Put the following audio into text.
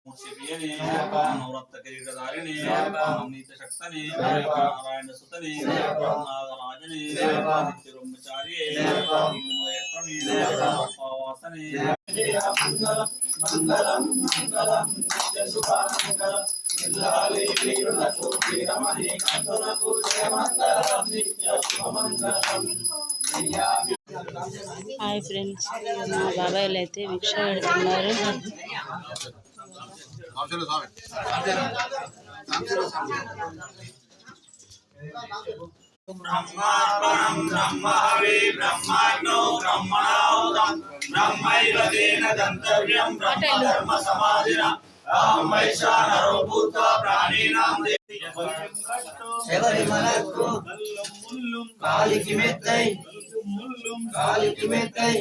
शिवियने नवरत्न किरीटधारिणे नीत शक्तने नारायण सुतने नागराजने नित्यब्रह्मचार्ये निर्वयत्रने पावासने मंगलम मंगलम मंगलम नित्य शुभमंगलम इल्लाले वीरुलचोति रमणे कंदनकु जयमंगलम नित्य शुभमंगलम। హాయ్ ఫ్రెండ్స్, మా బాబాయ్లు అయితే భిక్ష పెడుతున్నారు. ब्रह्मार्पणं ब्रह्महवे ब्रह्माग्नौ ब्रह्मणाहुतं ब्रह्मैव तेन गन्तव्यं ब्रह्मकर्म समाधिना अहं वैश्वानरो भूत्वा प्राणिनां శబరిమలకు కాలికి మెత్తై కాలికి మెత్తై